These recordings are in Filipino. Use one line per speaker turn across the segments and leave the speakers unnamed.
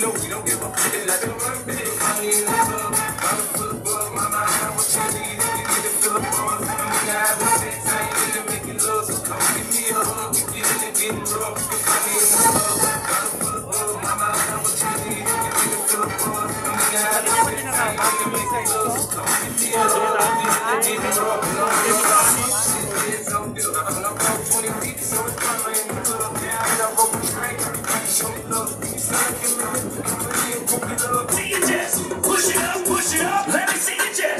Push it up, let me see the jet.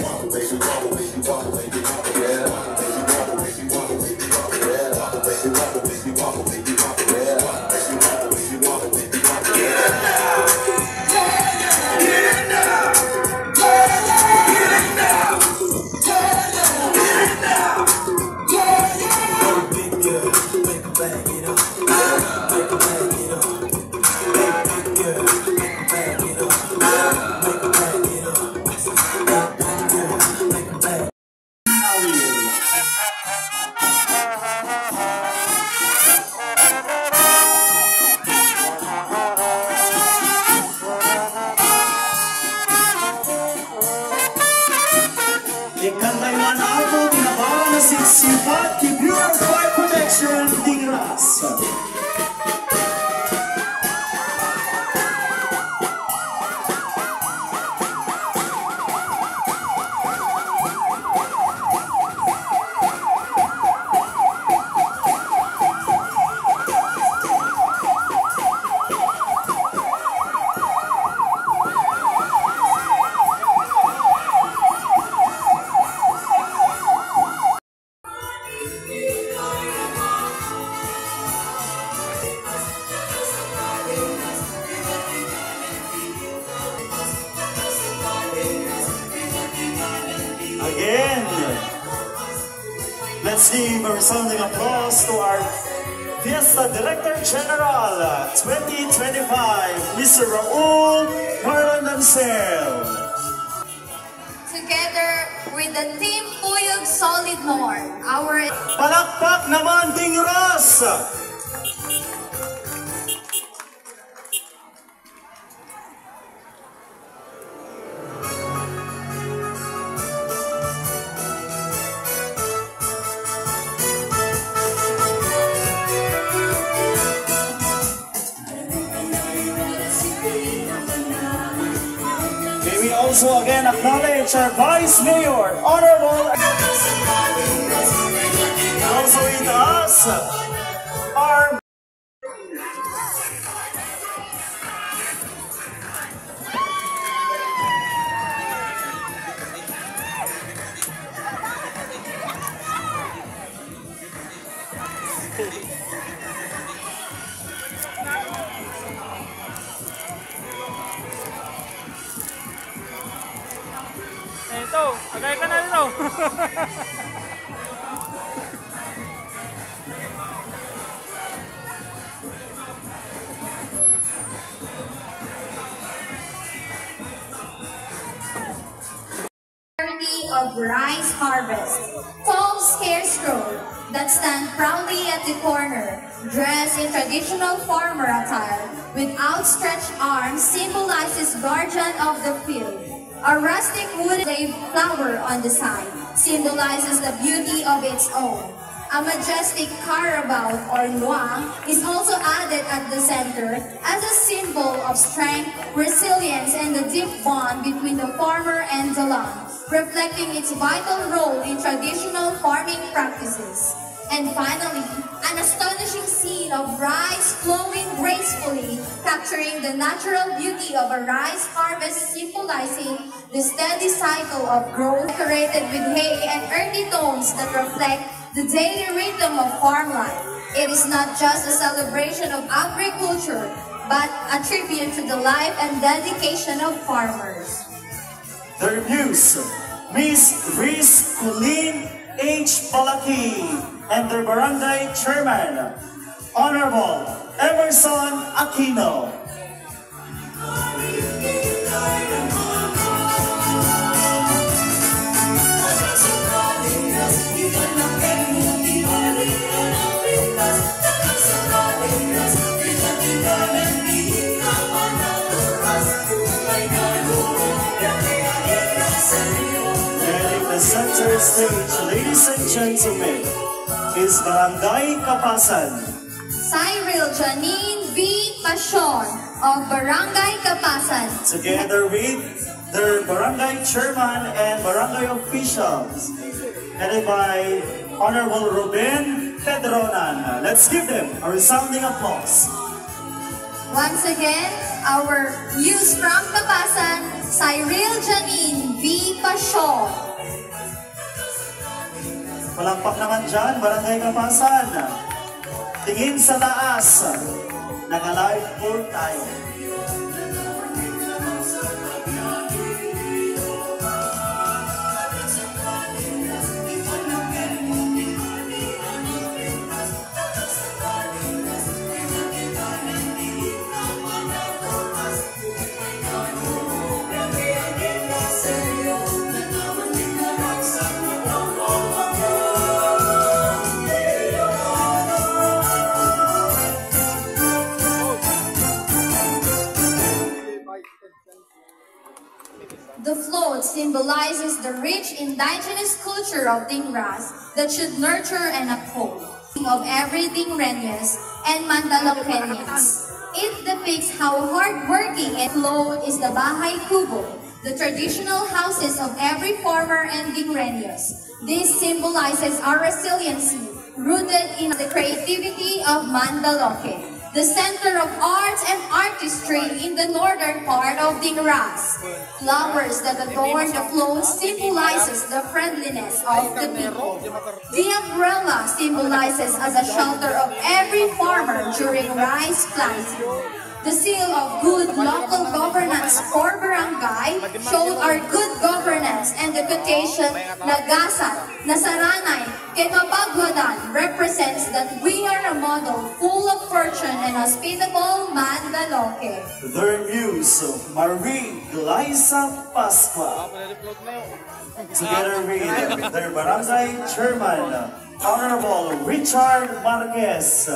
Ikantay man ako, tinabawa na sisipat, keep your fire protection, tingras. Again, let's give a resounding applause to our Fiesta Director General 2025, Mr. Raul Marlon Ansel.
Together with the Team Puyog Solid North, our...
Palakpak naman, Tingras! May we also again acknowledge our Vice Mayor, Honorable, also with us, our
ito, agay ka na ito.
Of rice harvest, tall scarecrow that stand proudly at the corner, dressed in traditional farmer attire, with outstretched arms, symbolizes guardian of the field. A rustic wooden flower on the side symbolizes the beauty of its own. A majestic carabao or luang is also added at the center as a symbol of strength, resilience, and the deep bond between the farmer and the land, reflecting its vital role in traditional farming practices. And finally, an astonishing scene of rice flowing gracefully, capturing the natural beauty of a rice harvest, symbolizing the steady cycle of growth, decorated with hay and earthy tones that reflect the daily rhythm of farm life. It is not just a celebration of agriculture, but a tribute to the life and dedication of farmers.
The reviews, Miss Riz Colleen H. Palaki, and their barangay chairman, Honorable Emerson Aquino. the center stage, ladies and gentlemen, is Barangay Kapasan.
Cyril Janine V. Pasion of Barangay Kapasan.
Together with their barangay chairman and barangay officials, headed by Honorable Ruben Pedronan. Let's give them a resounding applause.
Once again, our news from Kapasan, Cyril Janine V. Pasion.
Palakpak naman dyan, Barangay Kapasan. Tingin sa taas. Naka-live board tayo.
The float symbolizes the rich indigenous culture of Dingras that should nurture and uphold of every Dingreñas and Mandaluyqueñas. It depicts how hardworking and float is the Bahay Kubo, the traditional houses of every farmer and Dingreños. This symbolizes our resiliency, rooted in the creativity of Mandaluyque, the center of arts and artistry in the northern part of Dingras. Flowers that adorn the float symbolizes the friendliness of the people. The umbrella symbolizes as a shelter of every farmer during rice planting. The seal of good local governance for barangay showed our good governance, and the quotation, Nagasat, Nasaranay, Kemapagwadan represents that we are a model full of fortune and hospitable Mandaluyque.
Their muse, Marie Glyza Pascua. Together with their barangay chairman, Honorable Richard Marquez.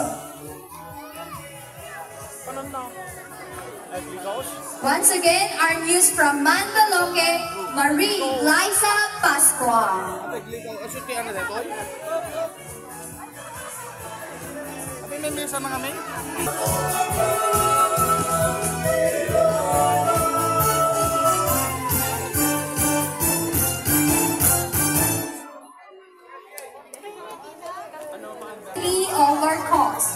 Once again, our news from Mandaluyque, Marie Glyza Pascua. Of our cause.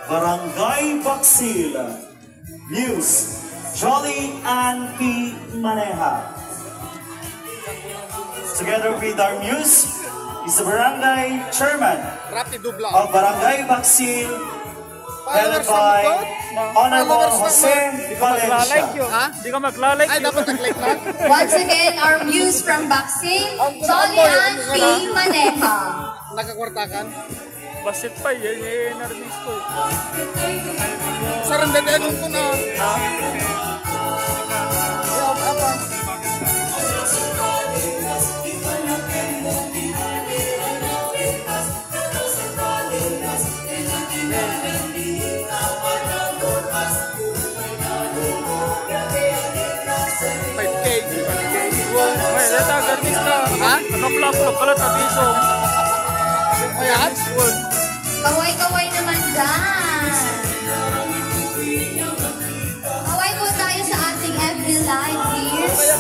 Barangay Baksil. News, Jolly Ann P. Maneja. Together with our muse is the barangay chairman of Barangay Baksil, headed by Honorable Jose Valencia.
Di ka maglalike.
Ay, dapat nag-like lang.
Once again, our muse from Baksil, Jolly Ann P. Maneja.
Nakakwartakan.
Basit pa yan eh, narinig ko.
Sarang dadaan ko na.
Ha?
Apa?
May leta, garnis ka.
Ha?
Nakaplap-plap pala tabiso.
Ayan?
Kaway-kaway naman dyan. Kaway po tayo sa ating FB Live, dears.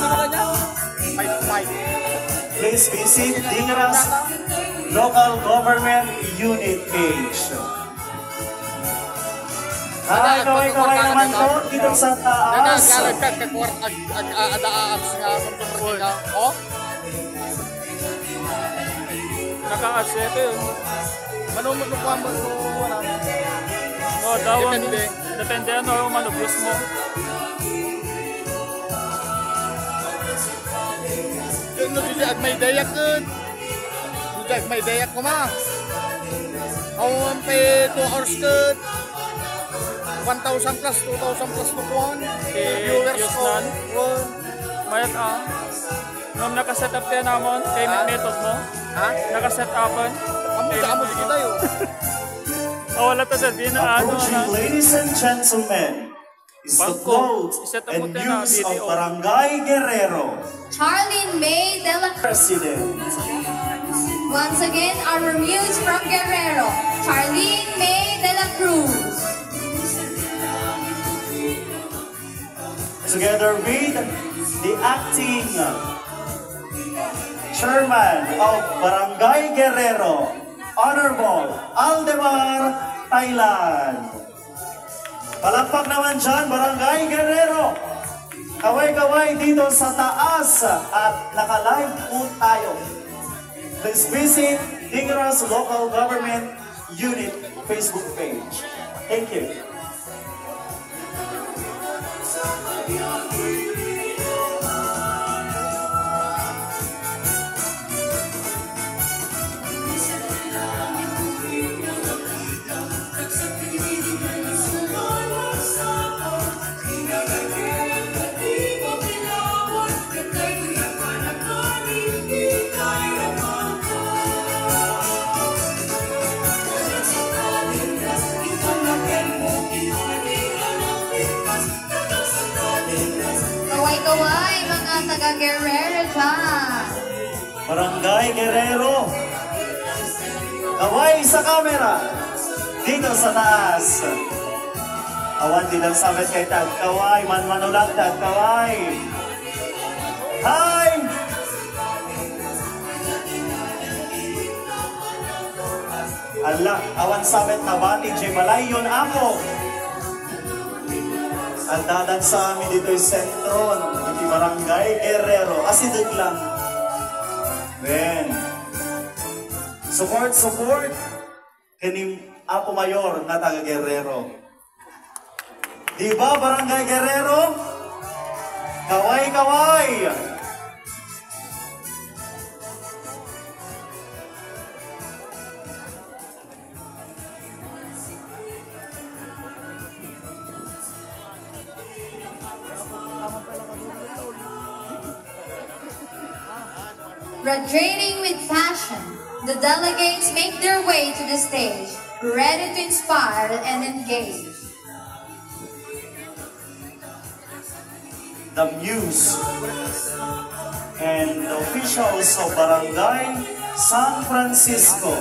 Fight.
Please visit Dingras Local Government Unit page. Hi, kaway-kaway naman po dito sa taas.
Naka-asete yun.
Manumot mo pa mo wala.
O, dawang. Depende ano yung manubos mo.
Yung nagsisigag may dayak yun. Nagsisigag may dayak ko ma. Ang pay 2 hours yun. 1,000 plus, 2,000 plus mo kuhan. Viewers
Use
ko.
nan. Mayat nung nakaset up din naman, payment method mo.
Ha?
Nakaset upan.
Amo di kita yun.
Wala to sir, di na ano
Approaching,
na.
ladies and gentlemen, is to
Bangko.
quote
Isa
and
tapos na,
news of
video.
Barangay Guerrero.
Charlene May de la Cruz.
President.
Once again, our muse from Guerrero, Charlene May de la Cruz.
Together with the acting chairman of Barangay Guerrero, Honorable Aldemar Thailand. Palakpak naman dyan, Barangay Guerrero. Kaway-kaway dito sa taas at naka-live po tayo. Please visit Dingaras Local Government Unit Facebook page. Thank you.
Kaway-kaway, mga taga-Guerrero dyan.
Barangay Guerrero. Kaway sa camera. Dito sa taas. Awan din ang sabat kay Tag Kaway. Man-manulang Tag Kaway. Hi! Allah, awan sabat na bati. Jay Balay yun ako. Ang dadan sa amin dito yung sentro. Iti Barangay Guerrero. Asidag lang. Ben. Support. Kanim Apo Mayor na taga Guerrero. Di ba Barangay Guerrero? Kaway-kaway!
Radiating with passion, the delegates make their way to the stage, ready to inspire and engage.
The Muse and the officials of Barangay San Francisco.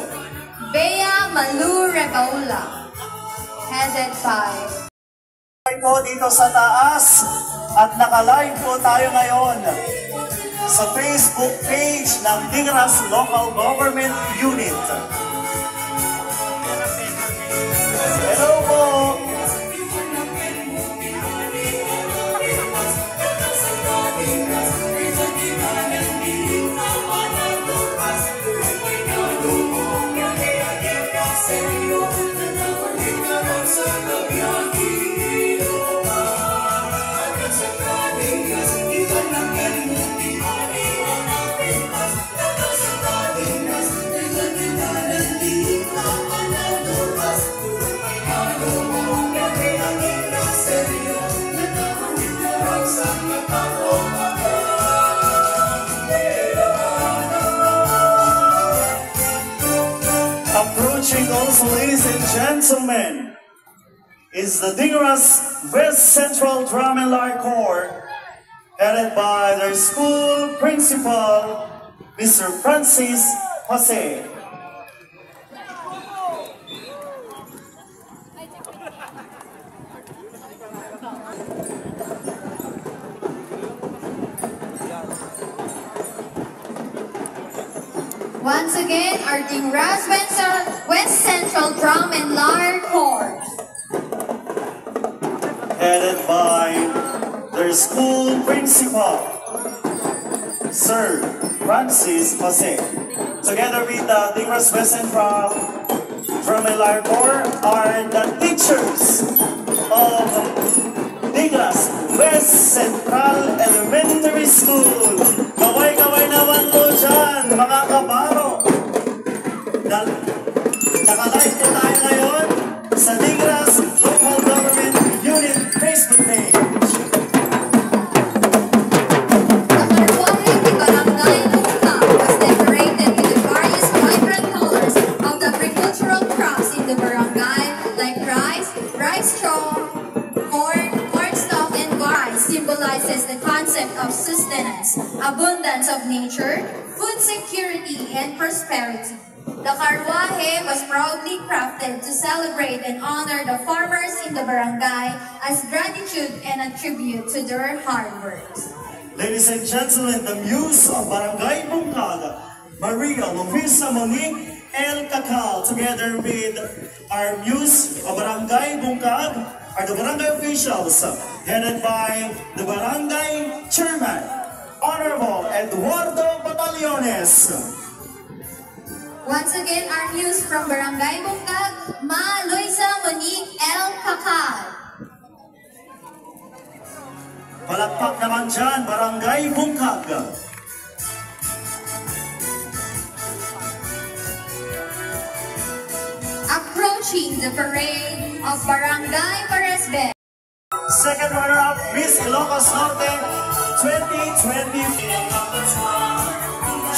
Bea Malu Regaula, headed by
Po dito sa taas at naka-live po tayo ngayon sa Facebook page ng Dingaras Local Government Unit. Hello po! Approaching also, ladies and gentlemen, is the Dingaras West Central Drum and Lyre Corps, headed by their school principal, Mr. Francis Jose.
once again our Dingaras West Central Drum and Lyre Corps.
Headed by their school principal, Sir Francis Jose. Together with the Dingaras West Central Drum and Lyre Corps are the teachers of Dingaras West Central Elementary School. Kaway-kaway naman po dyan, mga kabaro. Naka-live po tayo ngayon sa Dingaras Local Government Unit Facebook page.
The Harmonic Barangay Luna was decorated with the various vibrant colors of the agricultural crops in the barangay, like rice straw, corn symbolizes the concept of sustenance, abundance of nature, food security, and prosperity. The carwahe was proudly crafted to celebrate and honor the farmers in the barangay as gratitude and a tribute to their hard work.
Ladies and gentlemen, the muse of Barangay Bungkag, Maria Luisa Monique El Cacao, together with our muse of Barangay Bungkag, are the barangay officials, headed by the barangay chairman, Honorable Eduardo Batallones.
Once again, our muse from Barangay Bungkag, Ma Luisa Monique El Cacao.
Palakpak naman dyan, Barangay Bungkag.
Approaching the parade of Barangay Paresbe.
Second runner-up, Miss Ilocos Norte 2020.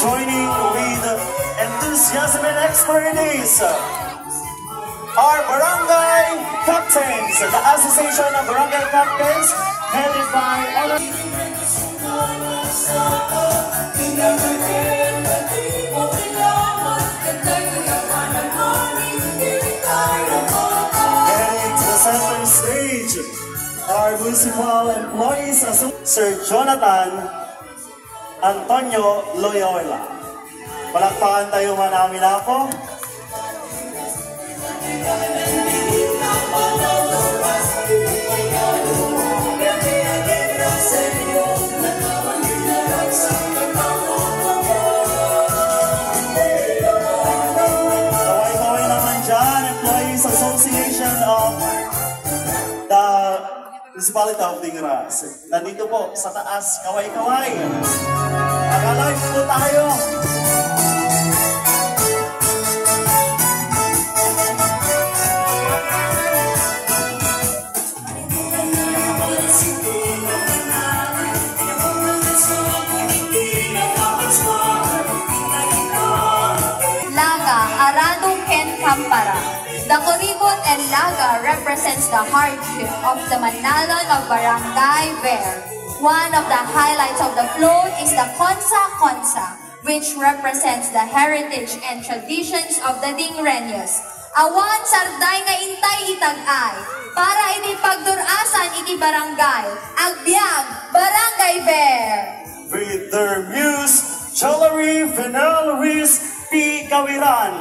Joining with enthusiasm and expertise, our Barangay Captains, the Association of Barangay Captains, headed by Heading to the center stage, our municipal employees, Sir Jonathan Antonio Loyola. Palakpakan tayo man namin ako. Kaway-kaway naman dyan, Employees Association of the Municipality of Tingras. Nandito po sa taas, kaway-kaway. Naka-live po tayo.
Laga, Aradong Ken Kampara. The Kuribot and Laga represents the hardship of the Manlalon of Barangay Ver. One of the highlights of the float is the Konsa Konsa, which represents the heritage and traditions of the Dingreños. Awan sarday nga intay itag-ay, para iti pagdurasan iti barangay, agbyag, Barangay Ver.
With their muse, Jollery Venel Ruiz P. Gawiran.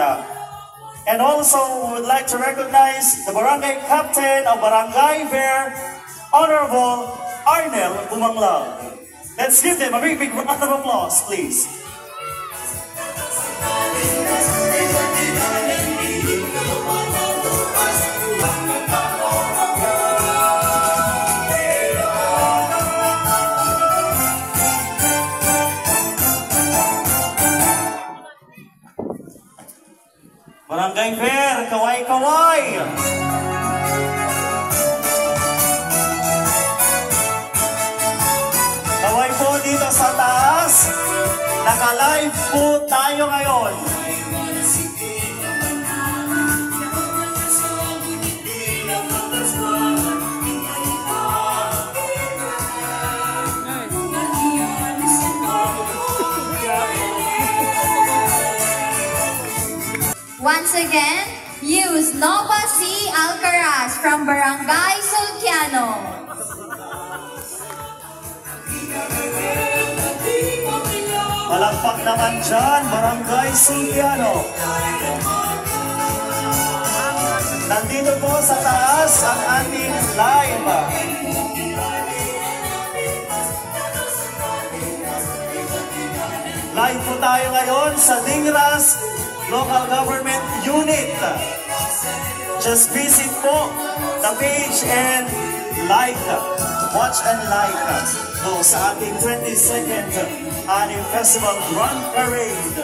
And also would like to recognize the Barangay Captain of Barangay Ver, Honorable Arnel Bumanglag. Let's give them a big round of applause, please. Barangay Ver, kaway-kaway! Kaway po dito sa taas. Naka-live po tayo ngayon.
Once again, use Nova C. Alcaraz from Barangay Sulciano.
Malakpak naman dyan, Barangay Sulciano. Nandito po sa taas ang ating live. Live po tayo ngayon sa Dingras Local Government Unit. Just visit po the page and like, watch and like po sa ating 22nd Annual Festival Grand Parade.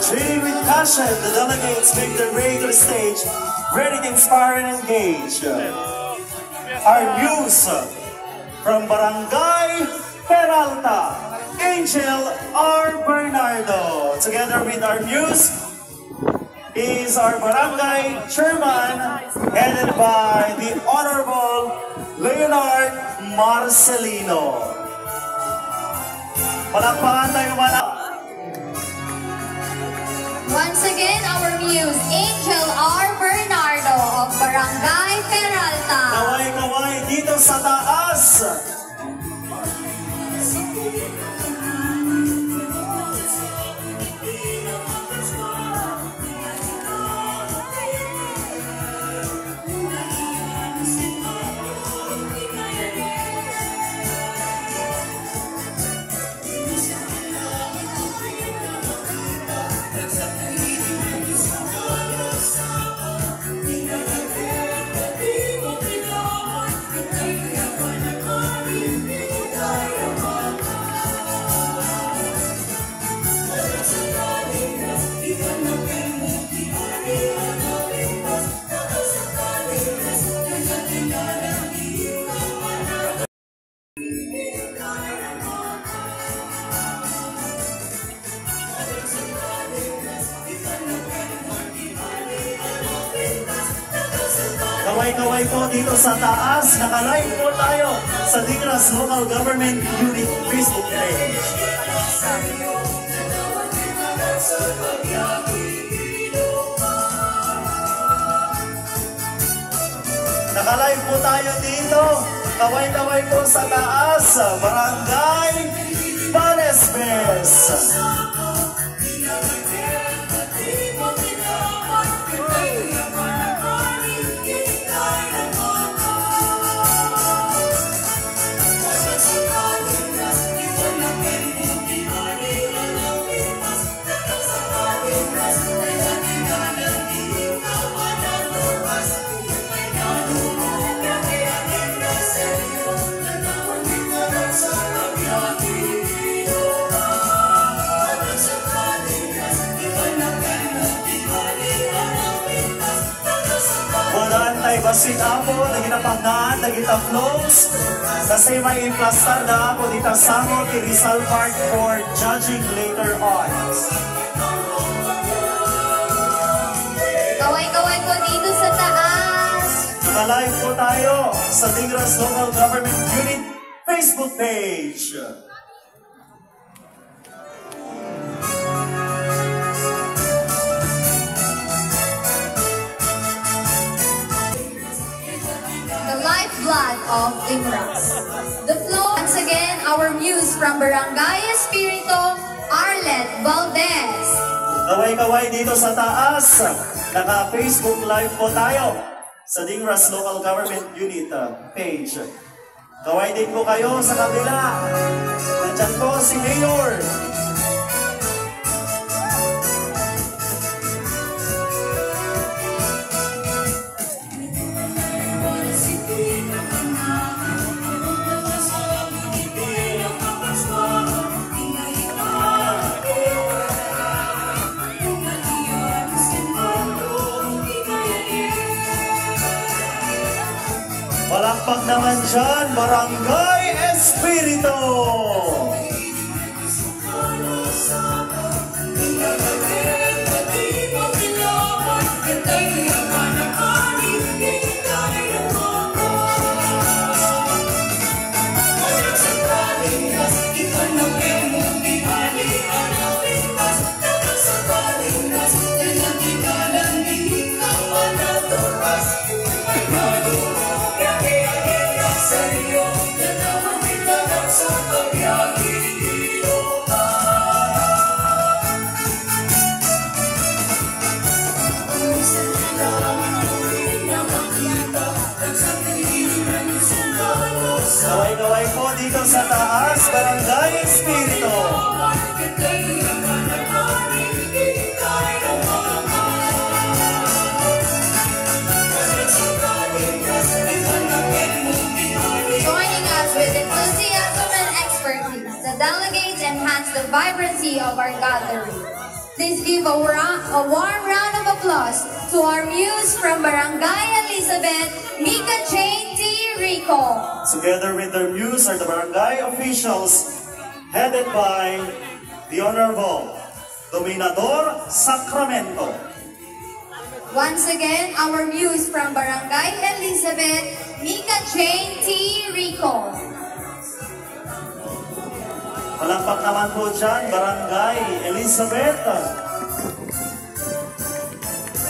Proceeding with caution, the delegates make their way to the stage, ready to inspire and engage. Our muse from Barangay Peralta, Angel R. Bernardo. Together with our muse is our barangay chairman, headed by the Honorable Leonard Marcelino. Palakpakan tayo
Once again, our muse, Angel R. Bernardo of Barangay Peralta.
Kaway-kaway dito sa taas. Kaway-kaway po dito sa taas. Naka-live po tayo sa Digras Local Government Unit Facebook page. Naka-live po tayo dito. Kaway-kaway po sa taas. Barangay Panesbes. Basit ako, naginapangan, nagitaplos. Kasi may implastar na ako dito sa Rizal Park for judging later on.
Kaway-kaway po dito sa taas.
Naka-live po tayo sa Digras Local Government Unit Facebook page.
Lifeblood of Digras. The flow, once again, our muse from Barangay Espiritu, Arlet Valdez.
Kaway-kaway dito sa taas. Naka-Facebook live po tayo sa Digras Local Government Unit page. Kaway din po kayo sa kabila. Nandiyan po si Mayor. Palakpak naman dyan, Barangay Espiritu! Kaway-kaway po dito sa taas, Barangay Espiritu.
Joining us with enthusiasm and expertise, the delegates enhance the vibrancy of our gathering. Please give a warm round of applause to our muse from Barangay Elizabeth, Mika Jane T. Rico.
Together with their muse are the barangay officials headed by the Honorable Dominador Sacramento.
Once again, our muse from Barangay Elizabeth, Mika Jane T. Rico.
Palakpak naman po dyan, Barangay Elizabeth.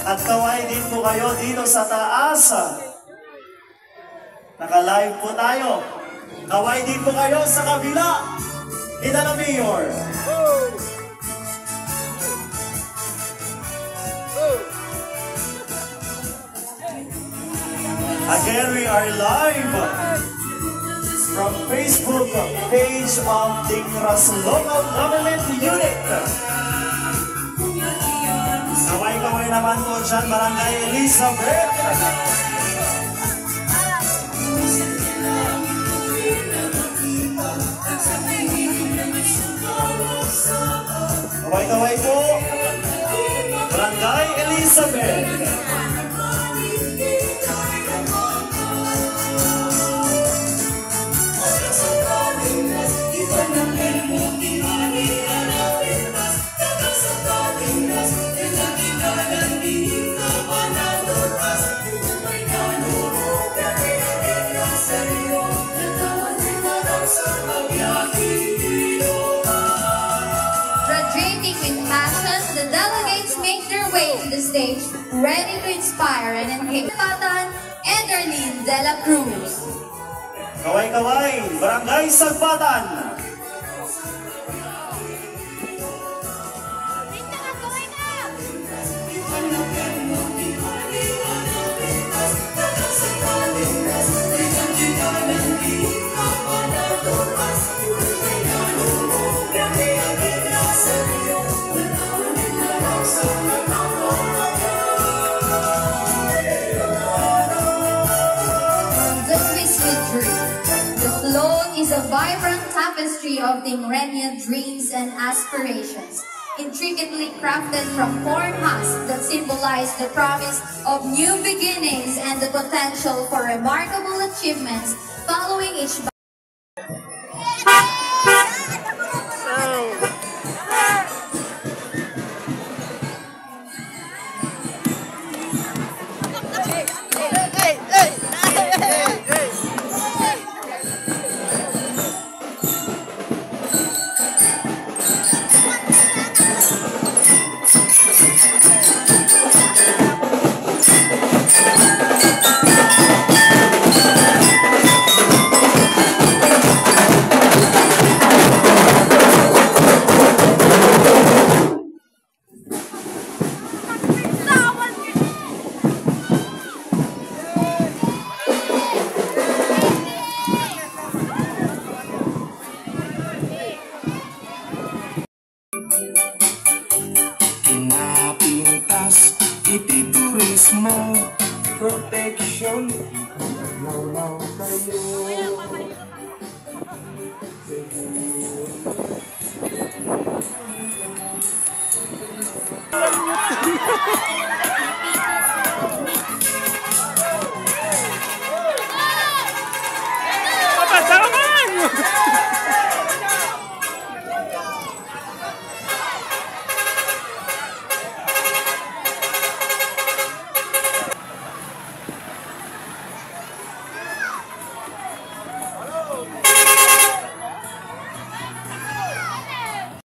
At kaway din po kayo dito sa taas. Naka-live po tayo. Kaway din po kayo sa kabila. Kita na Mayor. Again, we are live from Facebook page of Tingras Local Government Unit. Kaway-kaway naman po dyan, Barangay Elizabeth. Kaway-kaway po, Barangay Elizabeth.
Radiating with passion, the delegates make their way to the stage, ready to inspire and engage. Patan, Enderlin de la Cruz.
Kaway-kaway, Barangay Sagpatan.
Is a vibrant tapestry of Tingreña dreams and aspirations, intricately crafted from corn husks that symbolize the promise of new beginnings and the potential for remarkable achievements following each.
Pinapintas, ititurismo, protection, lalaw kayo.